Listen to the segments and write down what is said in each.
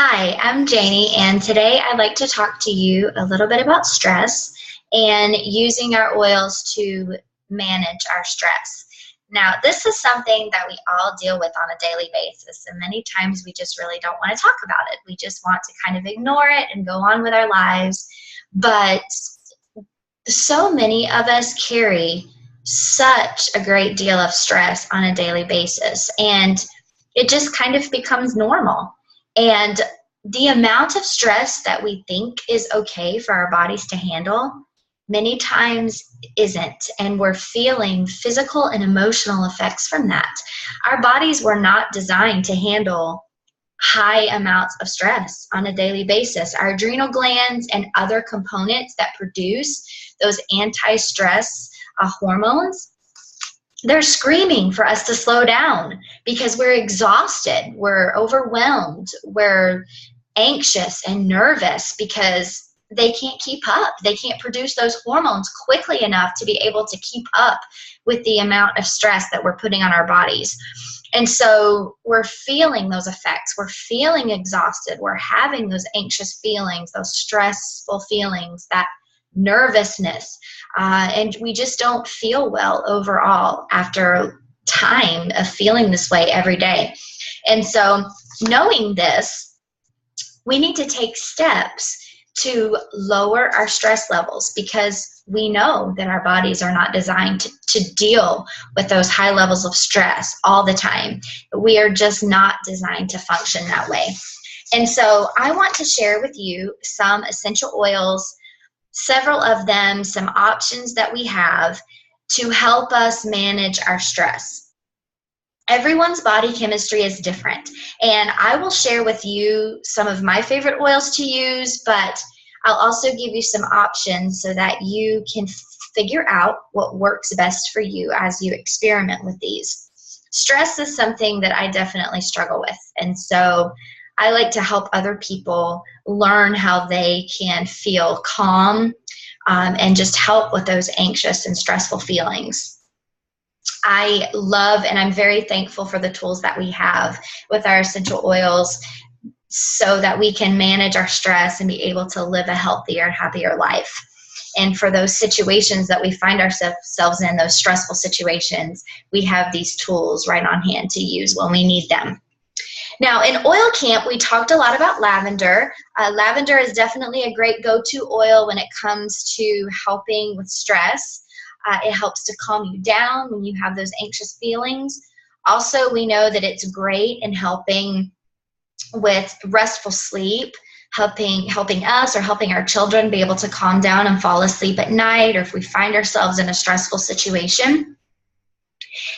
Hi, I'm Janie, and today I'd like to talk to you a little bit about stress and using our oils to manage our stress. Now, this is something that we all deal with on a daily basis, and many times we just really don't want to talk about it. We just want to kind of ignore it and go on with our lives. But so many of us carry such a great deal of stress on a daily basis, and it just kind of becomes normal. And the amount of stress that we think is okay for our bodies to handle many times isn't, and we're feeling physical and emotional effects from that. Our bodies were not designed to handle high amounts of stress on a daily basis. Our adrenal glands and other components that produce those anti-stress hormones, they're screaming for us to slow down because we're exhausted, we're overwhelmed, we're anxious and nervous because they can't keep up. They can't produce those hormones quickly enough to be able to keep up with the amount of stress that we're putting on our bodies. And so we're feeling those effects. We're feeling exhausted. We're having those anxious feelings, those stressful feelings, that nervousness. And we just don't feel well overall after time of feeling this way every day. And so knowing this, we need to take steps to lower our stress levels because we know that our bodies are not designed to deal with those high levels of stress all the time. We are just not designed to function that way. And so I want to share with you some essential oils, several of them, some options that we have to help us manage our stress. Everyone's body chemistry is different, and I will share with you some of my favorite oils to use, but I'll also give you some options so that you can figure out what works best for you as you experiment with these. Stress is something that I definitely struggle with, and so I like to help other people learn how they can feel calm and just help with those anxious and stressful feelings. I love and I'm very thankful for the tools that we have with our essential oils so that we can manage our stress and be able to live a healthier, happier life. And for those situations that we find ourselves in, those stressful situations, we have these tools right on hand to use when we need them. Now, in Oil Camp, we talked a lot about lavender. Lavender is definitely a great go-to oil when it comes to helping with stress. It helps to calm you down when you have those anxious feelings. Also, we know that it's great in helping with restful sleep, helping us or helping our children be able to calm down and fall asleep at night, or if we find ourselves in a stressful situation.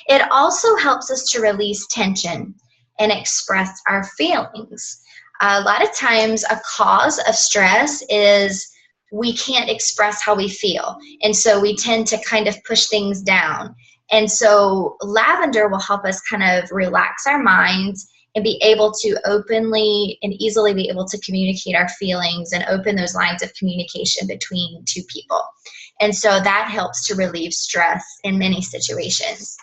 It also helps us to release tension and express our feelings. A lot of times a cause of stress is we can't express how we feel. And so we tend to kind of push things down. And so lavender will help us kind of relax our minds and be able to openly and easily be able to communicate our feelings and open those lines of communication between two people. And so that helps to relieve stress in many situations.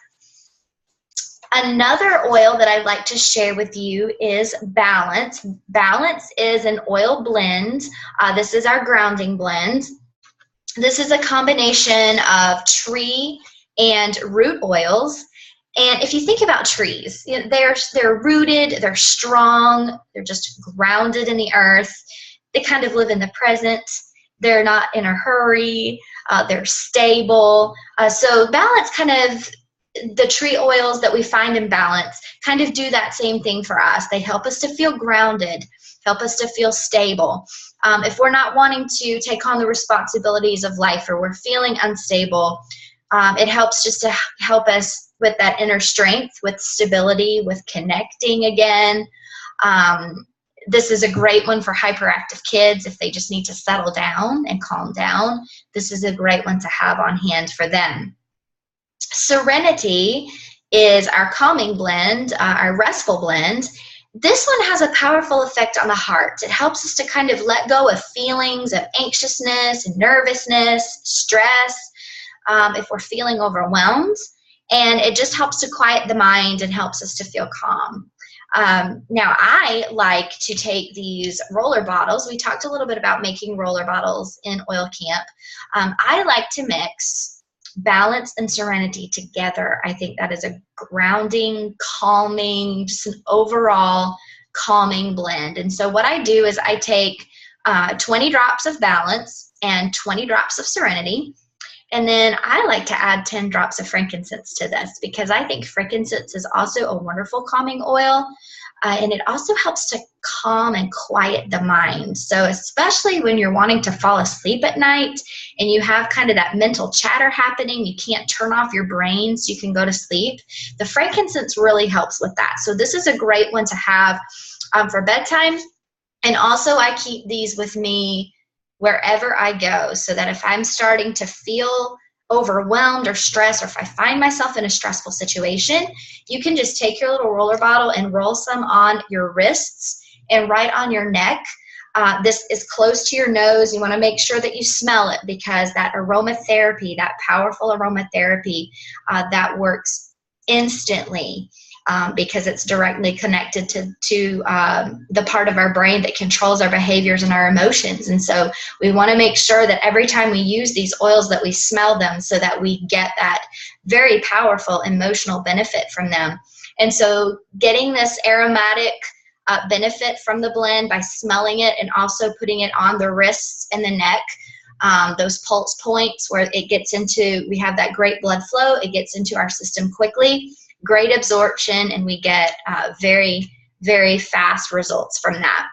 Another oil that I'd like to share with you is Balance. Balance is an oil blend. This is our grounding blend. This is a combination of tree and root oils. And if you think about trees, they're rooted, they're strong, they're just grounded in the earth. They kind of live in the present. They're not in a hurry. They're stable. So Balance kind of, the tree oils that we find in Balance kind of do that same thing for us. They help us to feel grounded, help us to feel stable. If we're not wanting to take on the responsibilities of life or we're feeling unstable, it helps just to help us with that inner strength, with stability, with connecting again. This is a great one for hyperactive kids if they just need to settle down and calm down. This is a great one to have on hand for them. Serenity is our calming blend, our restful blend. This one has a powerful effect on the heart. It helps us to kind of let go of feelings of anxiousness and nervousness, stress, if we're feeling overwhelmed. And it just helps to quiet the mind and helps us to feel calm. Now, I like to take these roller bottles. We talked a little bit about making roller bottles in Oil Camp. I like to mix balance and serenity together. I think that is a grounding, calming, just an overall calming blend. And so what I do is I take 20 drops of balance and 20 drops of serenity. And then I like to add 10 drops of frankincense to this because I think frankincense is also a wonderful calming oil. And it also helps to calm and quiet the mind. So especially when you're wanting to fall asleep at night and you have kind of that mental chatter happening, you can't turn off your brain so you can go to sleep, the frankincense really helps with that. So this is a great one to have for bedtime. And also I keep these with me wherever I go so that if I'm starting to feel overwhelmed or stressed, or if I find myself in a stressful situation, you can just take your little roller bottle and roll some on your wrists and right on your neck. This is close to your nose. You want to make sure that you smell it because that aromatherapy, that powerful aromatherapy, that works instantly. Because it's directly connected to the part of our brain that controls our behaviors and our emotions. And so we want to make sure that every time we use these oils that we smell them so that we get that very powerful emotional benefit from them. And so getting this aromatic benefit from the blend by smelling it and also putting it on the wrists and the neck, those pulse points where it gets into, we have that great blood flow, it gets into our system quickly. Great absorption, and we get very, very fast results from that.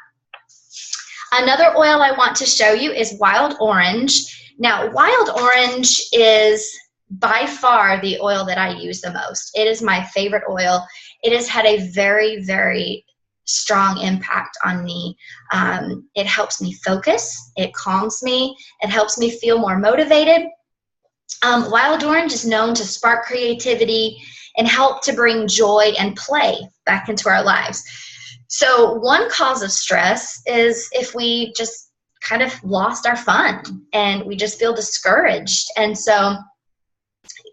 Another oil I want to show you is wild orange. Now, wild orange is by far the oil that I use the most. It is my favorite oil. It has had a very, very strong impact on me. It helps me focus. It calms me. It helps me feel more motivated. Wild orange is known to spark creativity and help to bring joy and play back into our lives. So one cause of stress is if we just kind of lost our fun and we just feel discouraged. And so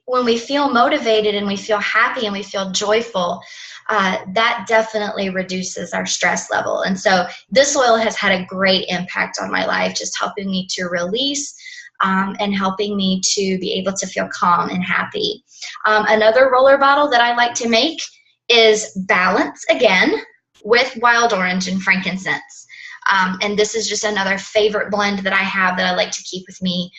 when we feel motivated and we feel happy and we feel joyful, that definitely reduces our stress level. And so this oil has had a great impact on my life, just helping me to release and helping me to be able to feel calm and happy. Another roller bottle that I like to make is balance again with wild orange and frankincense. And this is just another favorite blend that I have that I like to keep with me.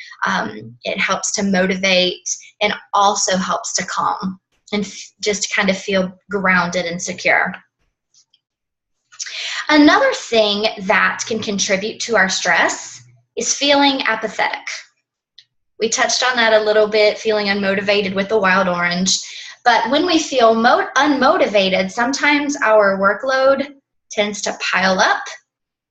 It helps to motivate and also helps to calm and just kind of feel grounded and secure. Another thing that can contribute to our stress is feeling apathetic. We touched on that a little bit, feeling unmotivated with the wild orange. But when we feel unmotivated, sometimes our workload tends to pile up.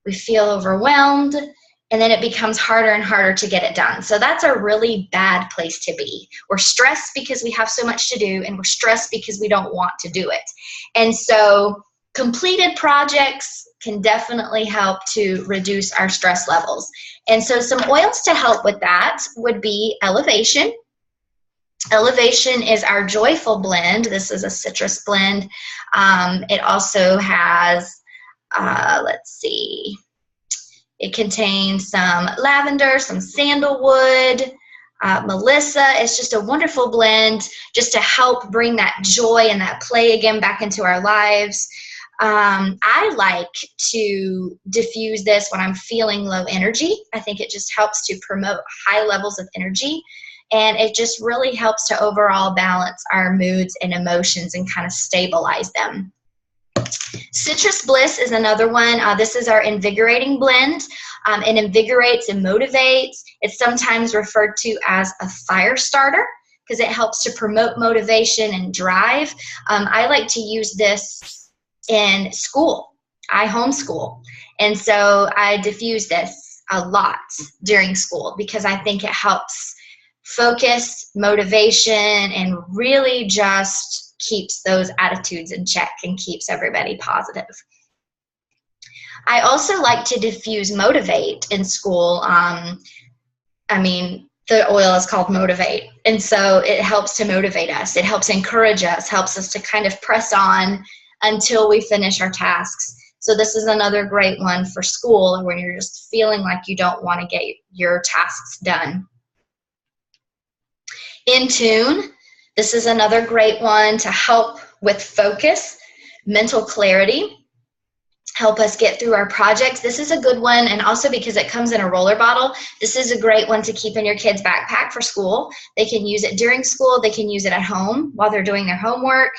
We feel overwhelmed, and then it becomes harder and harder to get it done. So that's a really bad place to be. We're stressed because we have so much to do, and we're stressed because we don't want to do it. And so completed projects can definitely help to reduce our stress levels. And so some oils to help with that would be Elevation. Elevation is our joyful blend. This is a citrus blend. It also has, let's see, it contains some lavender, some sandalwood, Melissa. It's just a wonderful blend just to help bring that joy and that play again back into our lives. I like to diffuse this when I'm feeling low energy. I think it just helps to promote high levels of energy, and it just really helps to overall balance our moods and emotions and kind of stabilize them. Citrus Bliss is another one. This is our invigorating blend. It invigorates and motivates. It's sometimes referred to as a fire starter because it helps to promote motivation and drive. I like to use this in school. I homeschool, and so I diffuse this a lot during school because I think it helps focus, motivation, and really just keeps those attitudes in check and keeps everybody positive. I also like to diffuse Motivate in school. The oil is called Motivate, and so it helps to motivate us. It helps encourage us, helps us to kind of press on, until we finish our tasks. So this is another great one for school when you're just feeling like you don't want to get your tasks done. Intune, this is another great one to help with focus, mental clarity, help us get through our projects. This is a good one, and also because it comes in a roller bottle, this is a great one to keep in your kids' backpack for school. They can use it during school, they can use it at home while they're doing their homework,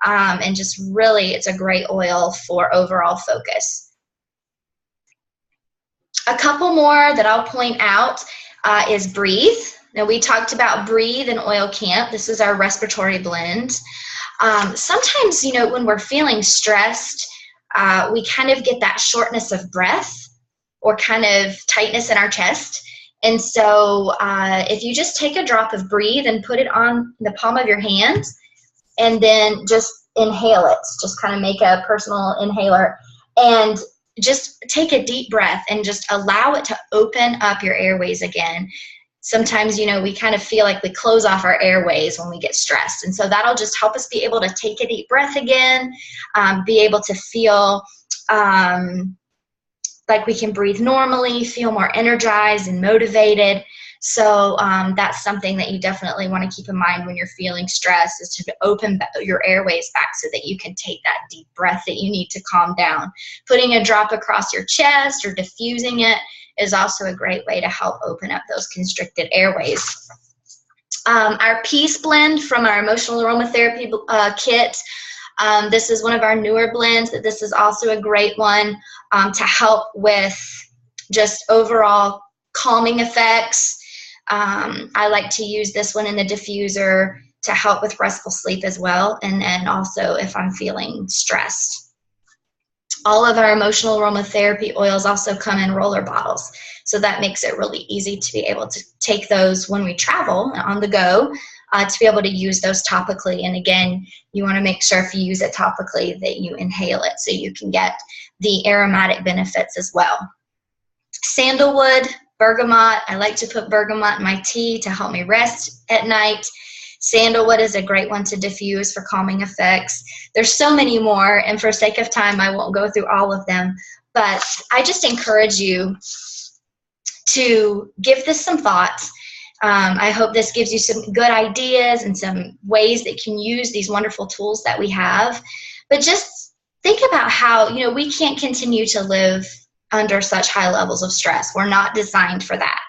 and just really, it's a great oil for overall focus. A couple more that I'll point out is Breathe. Now, we talked about Breathe and Oil Camp. This is our respiratory blend. Sometimes, you know, when we're feeling stressed, we kind of get that shortness of breath or kind of tightness in our chest. And so if you just take a drop of Breathe and put it on the palm of your hand and then just inhale it, just kind of make a personal inhaler and just take a deep breath and just allow it to open up your airways again. Sometimes, you know, we kind of feel like we close off our airways when we get stressed. And so that'll just help us be able to take a deep breath again, be able to feel like we can breathe normally, feel more energized and motivated. So that's something that you definitely want to keep in mind when you're feeling stressed, is to open your airways back so that you can take that deep breath that you need to calm down. Putting a drop across your chest or diffusing it is also a great way to help open up those constricted airways. Our Peace blend from our emotional aromatherapy kit. This is one of our newer blends, but this is also a great one to help with just overall calming effects. I like to use this one in the diffuser to help with restful sleep as well, and then also if I'm feeling stressed. All of our emotional aromatherapy oils also come in roller bottles, so that makes it really easy to be able to take those when we travel on the go, to be able to use those topically. And again, you want to make sure if you use it topically that you inhale it so you can get the aromatic benefits as well. Sandalwood, bergamot. I like to put bergamot in my tea to help me rest at night. Sandalwood is a great one to diffuse for calming effects. There's so many more, and for sake of time, I won't go through all of them, but I just encourage you to give this some thought. I hope this gives you some good ideas and some ways that you can use these wonderful tools that we have. But just think about how, you know, we can't continue to live under such high levels of stress. We're not designed for that.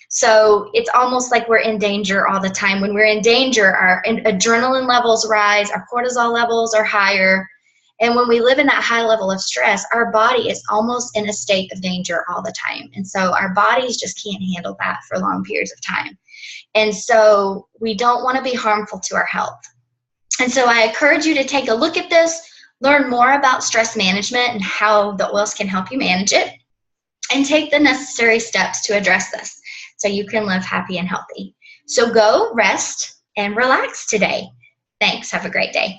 So it's almost like we're in danger all the time. When we're in danger, our adrenaline levels rise, our cortisol levels are higher. And when we live in that high level of stress, our body is almost in a state of danger all the time. And so our bodies just can't handle that for long periods of time. And so we don't want to be harmful to our health. And so I encourage you to take a look at this, learn more about stress management and how the oils can help you manage it, and take the necessary steps to address this so you can live happy and healthy. So go rest and relax today. Thanks. Have a great day.